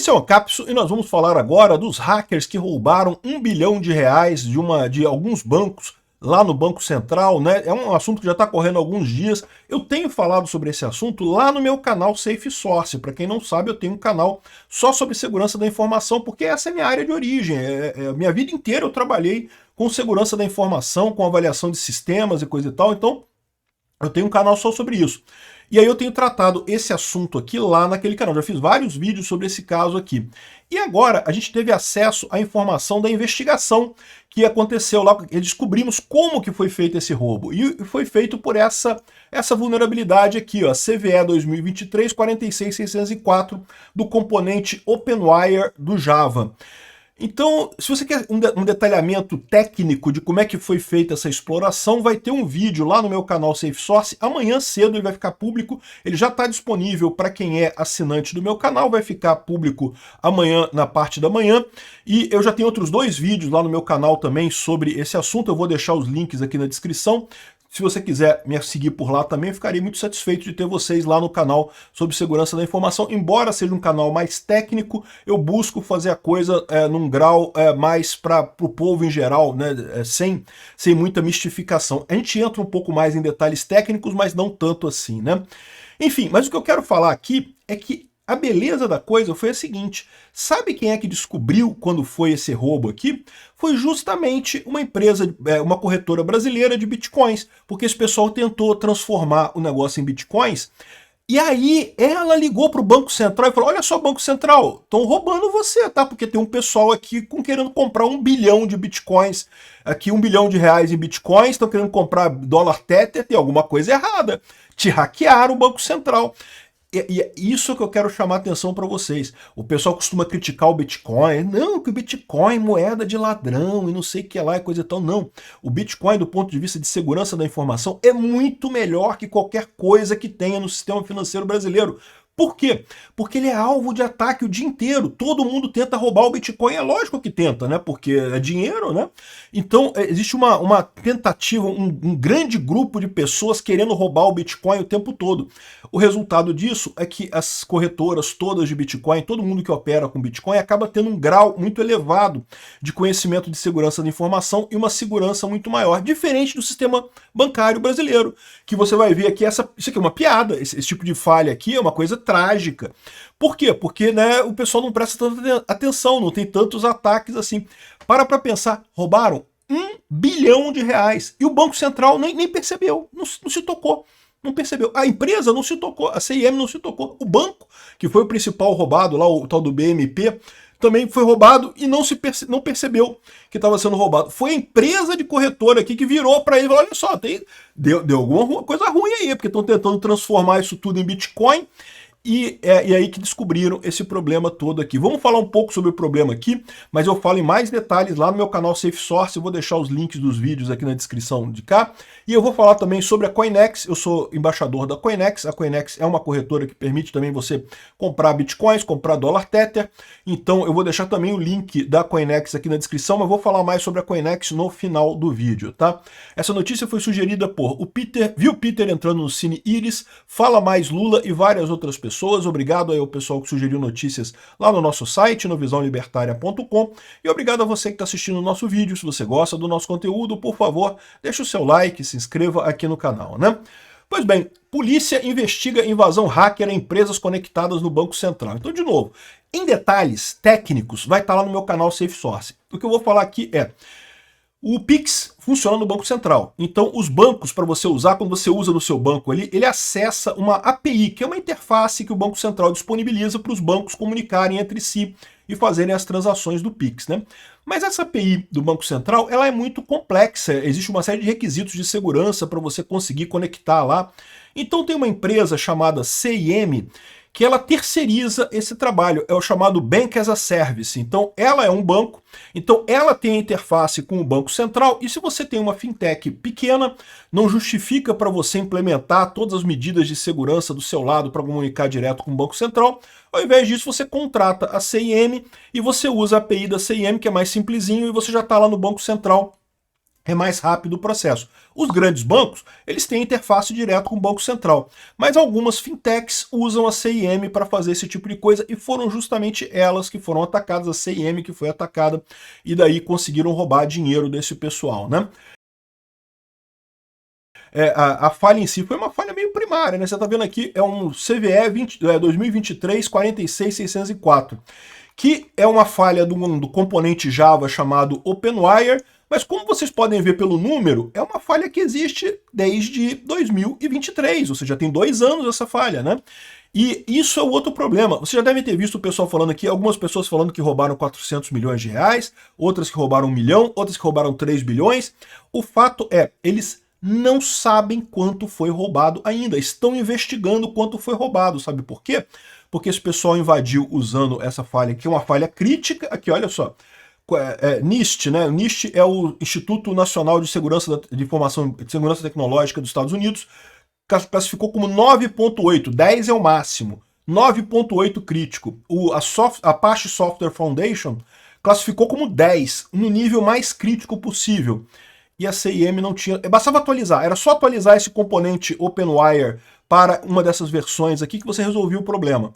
Esse é o Capso e nós vamos falar agora dos hackers que roubaram R$ 1 bilhão de alguns bancos lá no Banco Central, né? É um assunto que já está correndo há alguns dias. Eu tenho falado sobre esse assunto lá no meu canal Safe Source. Para quem não sabe, eu tenho um canal só sobre segurança da informação, porque essa é minha área de origem. Minha vida inteira eu trabalhei com segurança da informação, com avaliação de sistemas e coisa e tal, então eu tenho um canal só sobre isso. E aí eu tenho tratado esse assunto aqui lá naquele canal. Já fiz vários vídeos sobre esse caso aqui. E agora a gente teve acesso à informação da investigação que aconteceu lá. Descobrimos como que foi feito esse roubo. E foi feito por essa vulnerabilidade aqui, ó, CVE 2023 46604 do componente OpenWire do Java. Então, se você quer um detalhamento técnico de como é que foi feita essa exploração, vai ter um vídeo lá no meu canal Safe Source. Amanhã cedo ele vai ficar público, ele já está disponível para quem é assinante do meu canal, vai ficar público amanhã na parte da manhã. E eu já tenho outros 2 vídeos lá no meu canal também sobre esse assunto, eu vou deixar os links aqui na descrição. Se você quiser me seguir por lá também, eu ficaria muito satisfeito de ter vocês lá no canal sobre segurança da informação. Embora seja um canal mais técnico, eu busco fazer a coisa num grau mais para o povo em geral, né, sem muita mistificação. A gente entra um pouco mais em detalhes técnicos, mas não tanto assim, né? Enfim, mas o que eu quero falar aqui é que a beleza da coisa foi a seguinte: sabe quem é que descobriu quando foi esse roubo aqui? Foi justamente uma empresa, uma corretora brasileira de bitcoins, porque esse pessoal tentou transformar o negócio em bitcoins. E aí ela ligou para o Banco Central e falou: olha só, Banco Central, estão roubando você, tá? Porque tem um pessoal aqui querendo comprar 1 bilhão de bitcoins, aqui 1 bilhão de reais em bitcoins, estão querendo comprar dólar Tether, tem alguma coisa errada. Te hackearam o Banco Central. E é isso que eu quero chamar a atenção para vocês. O pessoal costuma criticar o Bitcoin. Não, que o Bitcoin é moeda de ladrão e não sei o que lá e coisa e tal. Não. O Bitcoin, do ponto de vista de segurança da informação, é muito melhor que qualquer coisa que tenha no sistema financeiro brasileiro. Por quê? Porque ele é alvo de ataque o dia inteiro. Todo mundo tenta roubar o Bitcoin. É lógico que tenta, né? Porque é dinheiro, né? Então, existe uma tentativa, um grande grupo de pessoas querendo roubar o Bitcoin o tempo todo. O resultado disso é que as corretoras todas de Bitcoin, todo mundo que opera com Bitcoin, acaba tendo um grau muito elevado de conhecimento de segurança da informação e uma segurança muito maior, diferente do sistema bancário brasileiro, que você vai ver aqui, isso aqui é uma piada, esse tipo de falha aqui é uma coisa trágica. Por quê? Porque, né, o pessoal não presta tanta atenção, não tem tantos ataques assim. Para pensar, roubaram R$ 1 bilhão e o Banco Central nem percebeu, não se tocou. Não percebeu. A empresa não se tocou, a CIM não se tocou. O banco, que foi o principal roubado lá, o tal do BMP, também foi roubado e não percebeu que estava sendo roubado. Foi a empresa de corretora aqui que virou para ele e falou: olha só, deu alguma coisa ruim aí, porque estão tentando transformar isso tudo em Bitcoin. E aí que descobriram esse problema todo aqui. Vamos falar um pouco sobre o problema aqui, mas eu falo em mais detalhes lá no meu canal Safe Source. Eu vou deixar os links dos vídeos aqui na descrição de cá. E eu vou falar também sobre a Coinex. Eu sou embaixador da Coinex. A Coinex é uma corretora que permite também você comprar bitcoins, comprar dólar Tether. Então eu vou deixar também o link da Coinex aqui na descrição, mas vou falar mais sobre a Coinex no final do vídeo, tá? Essa notícia foi sugerida por o Peter, viu Peter entrando no Cine Iris, Fala Mais Lula e várias outras pessoas. Obrigado aí ao pessoal que sugeriu notícias lá no nosso site, no visãolibertaria.com, e obrigado a você que está assistindo o nosso vídeo. Se você gosta do nosso conteúdo, por favor, deixe o seu like, se inscreva aqui no canal, né? Pois bem, polícia investiga invasão hacker a empresas conectadas no Banco Central. Então, de novo, em detalhes técnicos, vai estar lá no meu canal Safe Source. O que eu vou falar aqui é: o Pix funciona no Banco Central. Então, os bancos, para você usar, quando você usa no seu banco ali, ele acessa uma API, que é uma interface que o Banco Central disponibiliza para os bancos comunicarem entre si e fazerem as transações do Pix, né? Mas essa API do Banco Central, ela é muito complexa. Existe uma série de requisitos de segurança para você conseguir conectar lá. Então, tem uma empresa chamada CIM que ela terceiriza esse trabalho, é o chamado Bank as a Service. Então ela é um banco, então ela tem a interface com o Banco Central, e se você tem uma fintech pequena, não justifica para você implementar todas as medidas de segurança do seu lado para comunicar direto com o Banco Central. Ao invés disso, você contrata a CIM e você usa a API da CIM, que é mais simplesinho, e você já está lá no Banco Central É mais rápido o processo. Os grandes bancos, eles têm interface direto com o Banco Central, mas algumas fintechs usam a CIM para fazer esse tipo de coisa e foram justamente elas que foram atacadas, a CIM que foi atacada, e daí conseguiram roubar dinheiro desse pessoal, né? A falha em si foi uma falha meio primária, né? Você está vendo aqui, é um CVE 2023 46604, que é uma falha do componente Java chamado OpenWire, mas como vocês podem ver pelo número, é uma falha que existe desde 2023, ou seja, tem 2 anos essa falha, né? E isso é o outro problema. Vocês já devem ter visto o pessoal falando aqui, algumas pessoas falando que roubaram 400 milhões de reais, outras que roubaram 1 milhão, outras que roubaram 3 bilhões. O fato é, eles não sabem quanto foi roubado ainda, estão investigando quanto foi roubado. Sabe por quê? Porque esse pessoal invadiu usando essa falha, que é uma falha crítica. Aqui, olha só. NIST, né? O NIST é o Instituto Nacional de Segurança de Informação de Segurança Tecnológica dos Estados Unidos, classificou como 9.8, 10 é o máximo, 9.8 crítico. A Apache Software Foundation classificou como 10, no nível mais crítico possível. E a CIM não tinha... Bastava atualizar, era só atualizar esse componente OpenWire para uma dessas versões aqui que você resolvia o problema.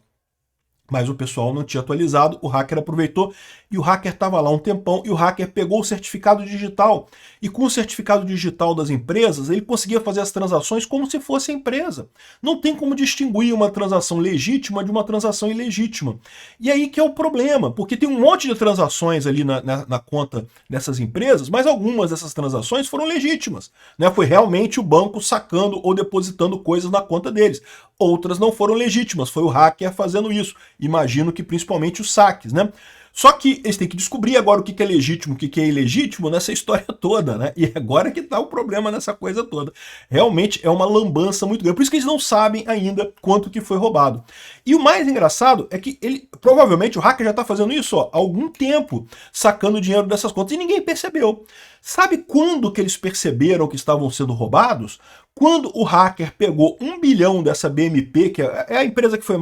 Mas o pessoal não tinha atualizado, o hacker aproveitou e o hacker estava lá um tempão e o hacker pegou o certificado digital. E com o certificado digital das empresas, ele conseguia fazer as transações como se fosse a empresa. Não tem como distinguir uma transação legítima de uma transação ilegítima. E aí que é o problema, porque tem um monte de transações ali na conta dessas empresas, mas algumas dessas transações foram legítimas, né? Foi realmente o banco sacando ou depositando coisas na conta deles. Outras não foram legítimas, foi o hacker fazendo isso. Imagino que principalmente os saques, né? Só que eles têm que descobrir agora o que é legítimo, o que é ilegítimo nessa história toda, né? E agora que tá o problema nessa coisa toda. Realmente é uma lambança muito grande. Por isso que eles não sabem ainda quanto que foi roubado. E o mais engraçado é que provavelmente o hacker já tá fazendo isso há algum tempo, sacando dinheiro dessas contas e ninguém percebeu. Sabe quando que eles perceberam que estavam sendo roubados? Quando o hacker pegou 1 bilhão dessa BMP, que é a empresa que foi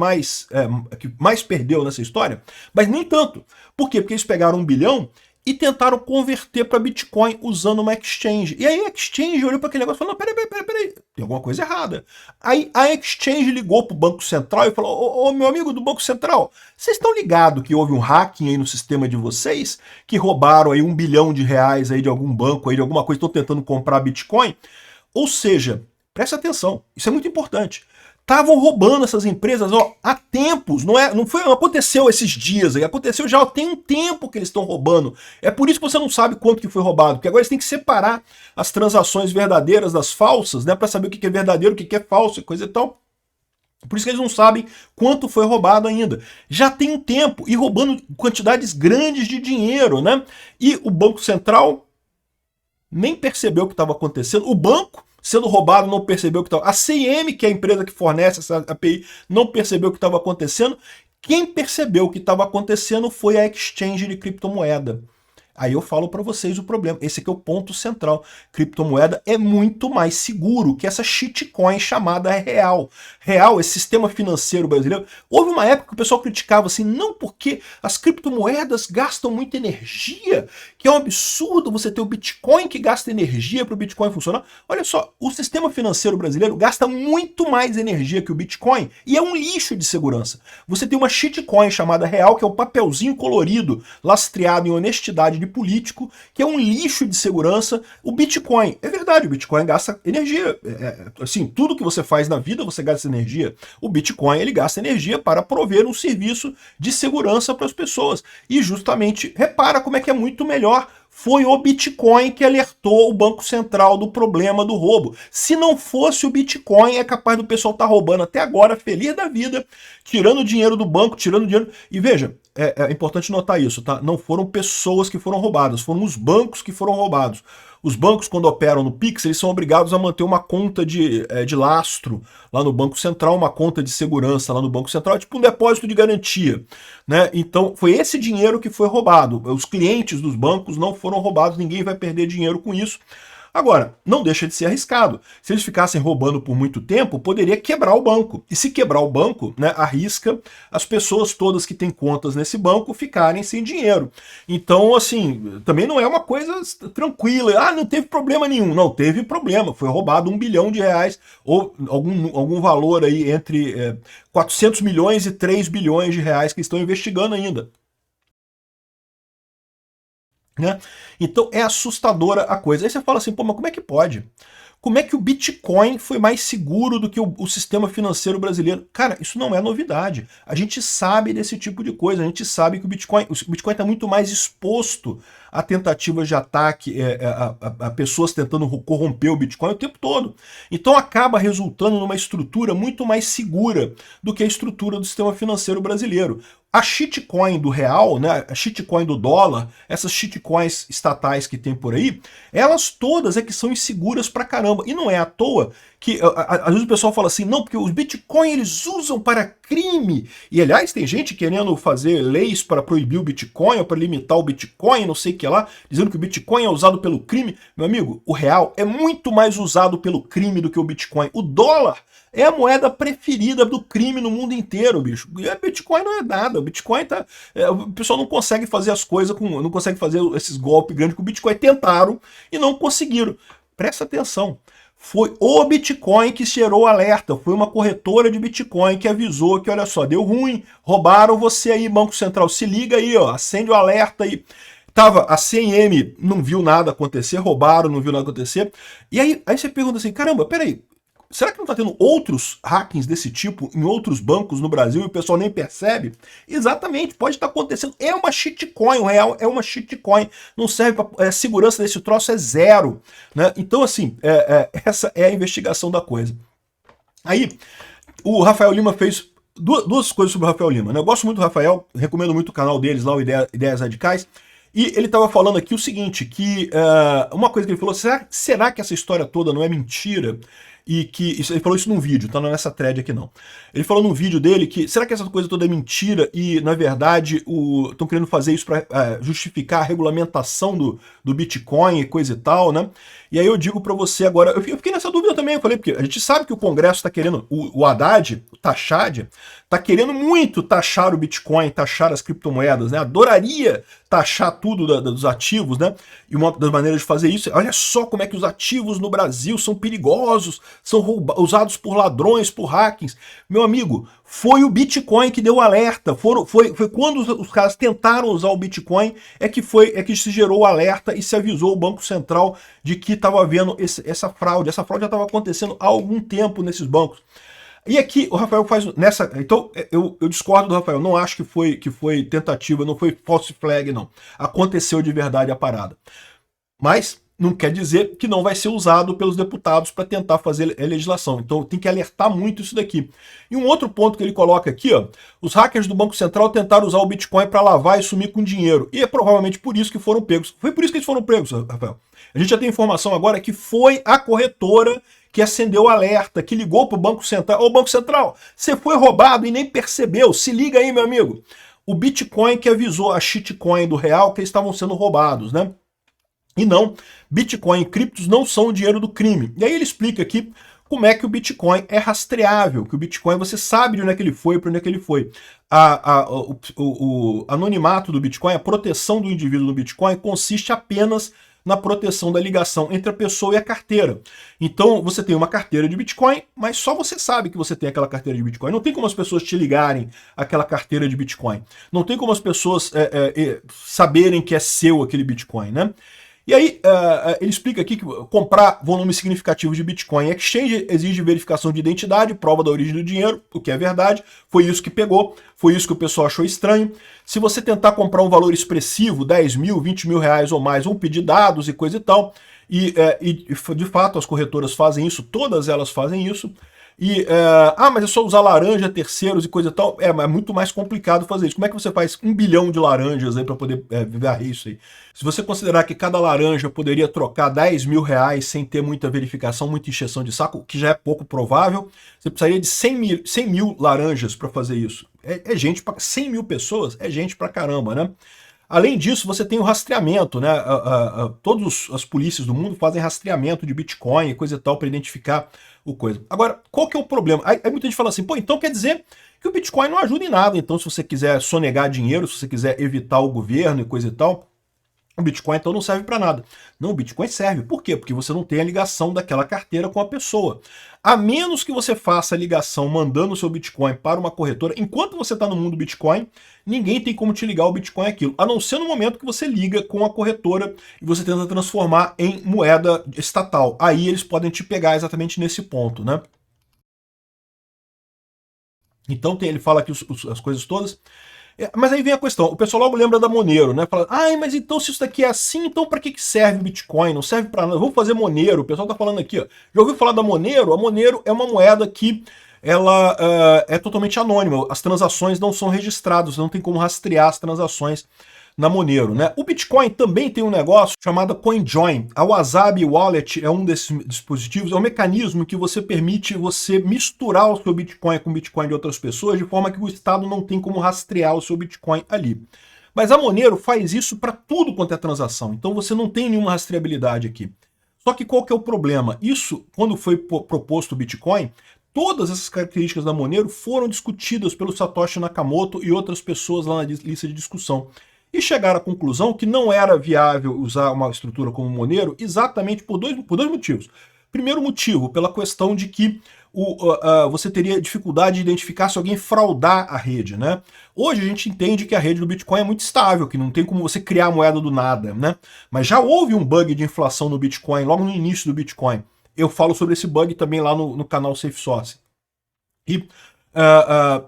que mais perdeu nessa história, mas nem tanto. Por quê? Porque eles pegaram 1 bilhão e tentaram converter para Bitcoin usando uma exchange. E aí a exchange olhou para aquele negócio e falou, não, peraí, tem alguma coisa errada. Aí a exchange ligou para o Banco Central e falou, ô meu amigo do Banco Central, vocês estão ligados que houve um hacking aí no sistema de vocês, que roubaram aí 1 bilhão de reais aí de algum banco, aí de alguma coisa, estão tentando comprar Bitcoin? Ou seja, presta atenção, isso é muito importante. Estavam roubando essas empresas há tempos, não aconteceu esses dias, aconteceu já tem um tempo que eles estão roubando. É por isso que você não sabe quanto que foi roubado, porque agora eles têm que separar as transações verdadeiras das falsas, né, para saber o que é verdadeiro, o que é falso e coisa e tal. Por isso que eles não sabem quanto foi roubado ainda. Já tem um tempo e roubando quantidades grandes de dinheiro, né? E o Banco Central nem percebeu o que estava acontecendo. O banco, sendo roubado, não percebeu o que estava... A CIM, que é a empresa que fornece essa API, não percebeu o que estava acontecendo. Quem percebeu o que estava acontecendo foi a exchange de criptomoeda. Aí eu falo para vocês o problema. Esse aqui é o ponto central. Criptomoeda é muito mais seguro que essa shitcoin chamada real. Real, esse sistema financeiro brasileiro. Houve uma época que o pessoal criticava assim, não porque as criptomoedas gastam muita energia, que é um absurdo você ter o Bitcoin que gasta energia para o Bitcoin funcionar. Olha só, o sistema financeiro brasileiro gasta muito mais energia que o Bitcoin e é um lixo de segurança. Você tem uma shitcoin chamada real, que é um papelzinho colorido, lastreado em honestidade de político, que é um lixo de segurança. O Bitcoin, é verdade, o Bitcoin gasta energia. Assim, tudo que você faz na vida, você gasta energia. O Bitcoin, ele gasta energia para prover um serviço de segurança para as pessoas. E justamente, repara como é que é muito melhor. Foi o Bitcoin que alertou o Banco Central do problema do roubo. Se não fosse o Bitcoin, é capaz do pessoal estar roubando até agora, feliz da vida, tirando dinheiro do banco, tirando dinheiro... E veja, é importante notar isso, tá? Não foram pessoas que foram roubadas, foram os bancos que foram roubados. Os bancos, quando operam no Pix, eles são obrigados a manter uma conta de lastro lá no Banco Central, uma conta de segurança lá no Banco Central, tipo um depósito de garantia, né? Então, foi esse dinheiro que foi roubado. Os clientes dos bancos não foram roubados, ninguém vai perder dinheiro com isso. Agora, não deixa de ser arriscado. Se eles ficassem roubando por muito tempo, poderia quebrar o banco. E se quebrar o banco, né, arrisca as pessoas todas que têm contas nesse banco ficarem sem dinheiro. Então, assim, também não é uma coisa tranquila. Ah, não teve problema nenhum. Não, teve problema. Foi roubado R$1 bilhão, ou algum valor aí entre 400 milhões e 3 bilhões de reais que estão investigando ainda. Né? Então é assustadora a coisa. Aí você fala assim, pô, mas como é que pode? Como é que o Bitcoin foi mais seguro do que o sistema financeiro brasileiro? Cara, isso não é novidade. A gente sabe desse tipo de coisa. A gente sabe que o Bitcoin está muito mais exposto a tentativas de ataque, a pessoas tentando corromper o Bitcoin o tempo todo. Então acaba resultando numa estrutura muito mais segura do que a estrutura do sistema financeiro brasileiro. A shitcoin do real, né, a shitcoin do dólar, essas shitcoins estatais que tem por aí, elas todas é que são inseguras pra caramba. E não é à toa que às vezes o pessoal fala assim, não, porque os Bitcoin eles usam para crime. E aliás, tem gente querendo fazer leis para proibir o Bitcoin ou para limitar o Bitcoin, não sei o que lá, dizendo que o Bitcoin é usado pelo crime. Meu amigo, o real é muito mais usado pelo crime do que o Bitcoin. O dólar é a moeda preferida do crime no mundo inteiro, bicho. E a Bitcoin não é nada. O Bitcoin tá. O pessoal não consegue fazer as coisas com. Não consegue fazer esses golpes grandes que o Bitcoin tentaram e não conseguiram. Presta atenção. Foi o Bitcoin que gerou o alerta. Foi uma corretora de Bitcoin que avisou que, olha só, deu ruim, roubaram você aí, Banco Central. Se liga aí, ó, acende o alerta aí. Tava a CNM, não viu nada acontecer, roubaram, não viu nada acontecer. E aí você pergunta assim, caramba, peraí, será que não está tendo outros hackings desse tipo em outros bancos no Brasil e o pessoal nem percebe? Exatamente, pode estar acontecendo. É uma shitcoin, o real é uma shitcoin. Não serve para segurança desse troço, é zero. Né? Então, assim, essa é a investigação da coisa. Aí, o Rafael Lima fez duas coisas sobre o Rafael Lima. Né? Eu gosto muito do Rafael, recomendo muito o canal deles lá, o Ideias Radicais. E ele estava falando aqui o seguinte, que uma coisa que ele falou, será que essa história toda não é mentira? E que ele falou isso num vídeo, tá? Não é nessa thread aqui não. Ele falou num vídeo dele que será que essa coisa toda é mentira e na verdade estão querendo fazer isso para justificar a regulamentação do Bitcoin e coisa e tal, né? E aí eu digo para você agora, eu fiquei nessa dúvida também, eu falei, porque a gente sabe que o Congresso está querendo, o Haddad, o Taxad, está querendo muito taxar o Bitcoin, taxar as criptomoedas, né? Adoraria taxar tudo dos ativos, né? E uma das maneiras de fazer isso é, olha só como é que os ativos no Brasil são perigosos, são usados por ladrões, por hackings. Meu amigo, foi o Bitcoin que deu o alerta, foi quando os caras tentaram usar o Bitcoin é que se gerou o alerta e se avisou o Banco Central de que estava havendo essa fraude. Essa fraude já estava acontecendo há algum tempo nesses bancos. E aqui o Rafael faz nessa. Então eu discordo do Rafael. Não acho que foi tentativa, não foi false flag, não. Aconteceu de verdade a parada. Mas não quer dizer que não vai ser usado pelos deputados para tentar fazer a legislação. Então tem que alertar muito isso daqui. E um outro ponto que ele coloca aqui, ó, os hackers do Banco Central tentaram usar o Bitcoin para lavar e sumir com dinheiro. E é provavelmente por isso que foram pegos. Foi por isso que eles foram pegos, Rafael. A gente já tem informação agora que foi a corretora que acendeu o alerta, que ligou para o Banco Central. Ô, Banco Central, você foi roubado e nem percebeu. Se liga aí, meu amigo. O Bitcoin que avisou a shitcoin do real que eles estavam sendo roubados, né? E não, Bitcoin e criptos não são o dinheiro do crime. E aí ele explica aqui como é que o Bitcoin é rastreável, que o Bitcoin você sabe de onde é que ele foi, para onde é que ele foi. O anonimato do Bitcoin, a proteção do indivíduo no Bitcoin consiste apenas na proteção da ligação entre a pessoa e a carteira. Então você tem uma carteira de Bitcoin, mas só você sabe que você tem aquela carteira de Bitcoin. Não tem como as pessoas te ligarem aquela carteira de Bitcoin. Não tem como as pessoas saberem que é seu aquele Bitcoin, né? E aí, ele explica aqui que comprar volume significativo de Bitcoin em exchange exige verificação de identidade, prova da origem do dinheiro, o que é verdade, foi isso que pegou, foi isso que o pessoal achou estranho. Se você tentar comprar um valor expressivo, 10 mil, 20 mil reais ou mais, vão pedir dados e coisa e tal, e de fato as corretoras fazem isso, todas elas fazem isso. Mas é só usar laranja, terceiros e coisa e tal. É muito mais complicado fazer isso. Como é que você faz 1 bilhão de laranjas aí para poder varrer isso aí? Se você considerar que cada laranja poderia trocar 10 mil reais sem ter muita verificação, muita encheção de saco, o que já é pouco provável, você precisaria de 100 mil laranjas para fazer isso. É gente para 100 mil pessoas, é gente pra caramba, né? Além disso, você tem o rastreamento, né? Todas as polícias do mundo fazem rastreamento de Bitcoin e coisa e tal para identificar o coisa. Agora, qual que é o problema? Aí muita gente fala assim, pô, então quer dizer que o Bitcoin não ajuda em nada. Então, se você quiser sonegar dinheiro, se você quiser evitar o governo e coisa e tal, o Bitcoin então não serve para nada. Não, o Bitcoin serve. Por quê? Porque você não tem a ligação daquela carteira com a pessoa. A menos que você faça a ligação mandando o seu Bitcoin para uma corretora, enquanto você está no mundo Bitcoin, ninguém tem como te ligar o Bitcoin àquilo. A não ser no momento que você liga com a corretora e você tenta transformar em moeda estatal. Aí eles podem te pegar exatamente nesse ponto, né? Então ele fala aqui as coisas todas. Mas aí vem a questão, o pessoal logo lembra da Monero, né? Fala, ai, mas então se isso daqui é assim, então para que serve o Bitcoin? Não serve para nada. Vamos fazer Monero. O pessoal tá falando aqui, ó. Já ouviu falar da Monero? A Monero é uma moeda que ela é totalmente anônima. As transações não são registradas, não tem como rastrear as transações na Monero, né? O Bitcoin também tem um negócio chamado CoinJoin. A Wasabi Wallet é um desses dispositivos, é um mecanismo que você permite você misturar o seu Bitcoin com o Bitcoin de outras pessoas, de forma que o Estado não tem como rastrear o seu Bitcoin ali. Mas a Monero faz isso para tudo quanto é transação, então você não tem nenhuma rastreabilidade aqui. Só que qual que é o problema? Isso, quando foi proposto o Bitcoin, todas essas características da Monero foram discutidas pelo Satoshi Nakamoto e outras pessoas lá na lista de discussão. E chegaram à conclusão que não era viável usar uma estrutura como Monero exatamente por dois motivos. Primeiro motivo, pela questão de que você teria dificuldade de identificar se alguém fraudar a rede, né? Hoje a gente entende que a rede do Bitcoin é muito estável, que não tem como você criar moeda do nada, né? Mas já houve um bug de inflação no Bitcoin, logo no início do Bitcoin. Eu falo sobre esse bug também lá no canal SafeSource. E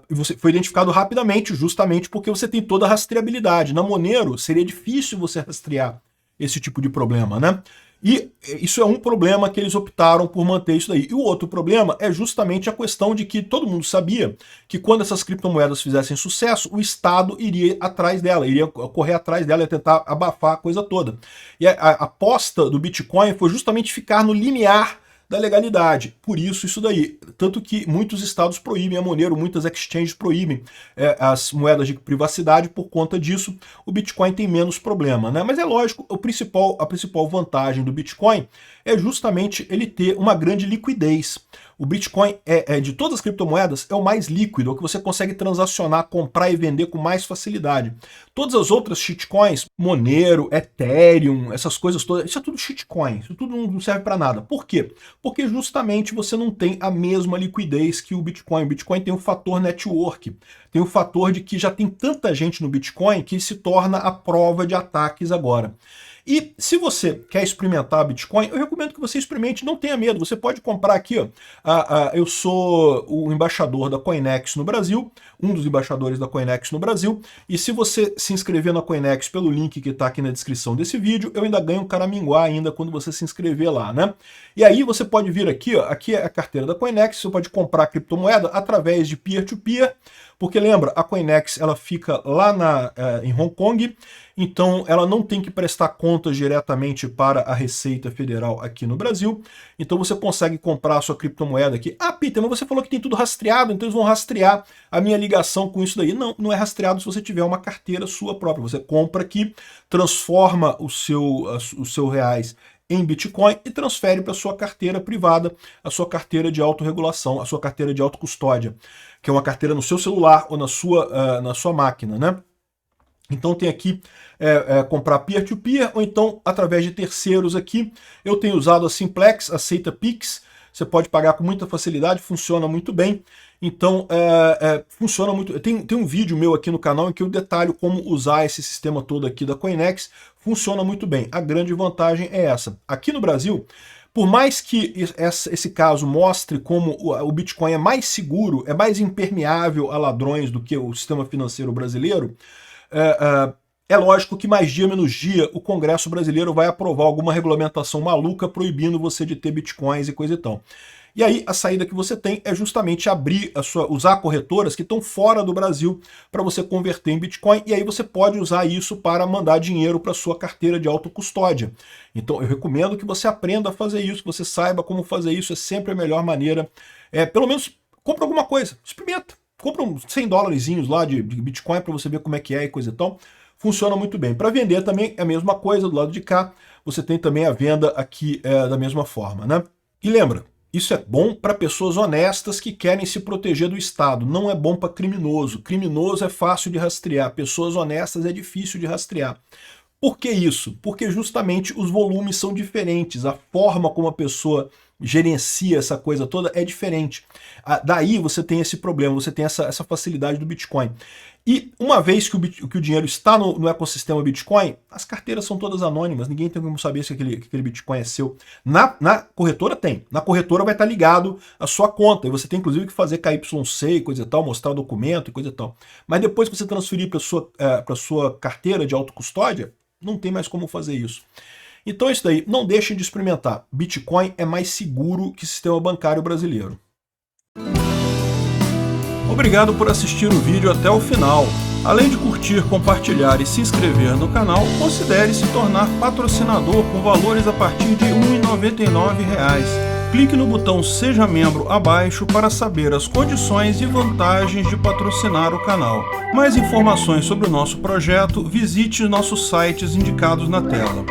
você foi identificado rapidamente, justamente porque você tem toda a rastreabilidade. Na Monero, seria difícil você rastrear esse tipo de problema, né? E isso é um problema que eles optaram por manter isso daí. E o outro problema é justamente a questão de que todo mundo sabia que quando essas criptomoedas fizessem sucesso, o Estado iria atrás dela, iria correr atrás dela e tentar abafar a coisa toda. E a aposta do Bitcoin foi justamente ficar no limiar da legalidade. Por isso daí. Tanto que muitos estados proíbem a Monero, muitas exchanges proíbem as moedas de privacidade por conta disso. O Bitcoin tem menos problema, né? Mas é lógico, a principal vantagem do Bitcoin é justamente ele ter uma grande liquidez. O Bitcoin, de todas as criptomoedas, é o mais líquido, é o que você consegue transacionar, comprar e vender com mais facilidade. Todas as outras shitcoins, Monero, Ethereum, essas coisas todas, isso é tudo shitcoin, isso tudo não serve para nada. Por quê? Porque justamente você não tem a mesma liquidez que o Bitcoin. O Bitcoin tem o fator network, tem o fator de que já tem tanta gente no Bitcoin que se torna a prova de ataques agora. E se você quer experimentar Bitcoin, eu recomendo que você experimente, não tenha medo. Você pode comprar aqui, ó. Eu sou o embaixador da Coinex no Brasil, um dos embaixadores da Coinex no Brasil, e se você se inscrever na Coinex pelo link que está aqui na descrição desse vídeo, eu ainda ganho um caraminguá ainda quando você se inscrever lá, né? E aí você pode vir aqui, ó, aqui é a carteira da Coinex, você pode comprar criptomoeda através de peer-to-peer, porque lembra, a Coinex ela fica lá em Hong Kong, então ela não tem que prestar contas diretamente para a Receita Federal aqui no Brasil, então você consegue comprar a sua criptomoeda aqui. Ah, Peter, mas você falou que tem tudo rastreado, então eles vão rastrear a minha ligação com isso daí. Não, não é rastreado se você tiver uma carteira sua própria. Você compra aqui, transforma o seu reais em Bitcoin e transfere para a sua carteira privada, a sua carteira de autorregulação, a sua carteira de autocustódia, que é uma carteira no seu celular ou na sua máquina, né? Então tem aqui comprar peer-to-peer ou então através de terceiros aqui. Eu tenho usado a Simplex, aceita Pix, você pode pagar com muita facilidade, funciona muito bem. Então funciona muito. Tem um vídeo meu aqui no canal em que eu detalho como usar esse sistema todo aqui da Coinex. Funciona muito bem. A grande vantagem é essa. Aqui no Brasil, por mais que esse caso mostre como o Bitcoin é mais seguro, é mais impermeável a ladrões do que o sistema financeiro brasileiro, é lógico que mais dia menos dia o Congresso brasileiro vai aprovar alguma regulamentação maluca proibindo você de ter bitcoins e coisa e tal. E aí a saída que você tem é justamente usar corretoras que estão fora do Brasil para você converter em Bitcoin, e aí você pode usar isso para mandar dinheiro para sua carteira de autocustódia. Então eu recomendo que você aprenda a fazer isso, que você saiba como fazer isso, é sempre a melhor maneira. Pelo menos compra alguma coisa, experimenta. Compra uns $100 lá de Bitcoin para você ver como é que é e coisa e tal. funciona muito bem. Para vender também é a mesma coisa, do lado de cá você tem também a venda aqui da mesma forma, né? E lembra, isso é bom para pessoas honestas que querem se proteger do Estado, não é bom para criminoso. Criminoso é fácil de rastrear, pessoas honestas é difícil de rastrear. Por que isso? Porque justamente os volumes são diferentes, a forma como a pessoa gerencia essa coisa toda é diferente. Daí você tem esse problema, você tem essa facilidade do Bitcoin. E uma vez que o dinheiro está no ecossistema Bitcoin, as carteiras são todas anônimas, ninguém tem como saber se aquele Bitcoin é seu. Na corretora tem, na corretora vai estar ligado a sua conta, e você tem inclusive que fazer KYC e coisa e tal, mostrar o documento e coisa e tal. Mas depois que você transferir para sua carteira de autocustódia, não tem mais como fazer isso. Então é isso daí, não deixem de experimentar. Bitcoin é mais seguro que o sistema bancário brasileiro. Obrigado por assistir o vídeo até o final. Além de curtir, compartilhar e se inscrever no canal, considere se tornar patrocinador com valores a partir de R$ 1,99. Clique no botão Seja Membro abaixo para saber as condições e vantagens de patrocinar o canal. Mais informações sobre o nosso projeto, visite nossos sites indicados na tela.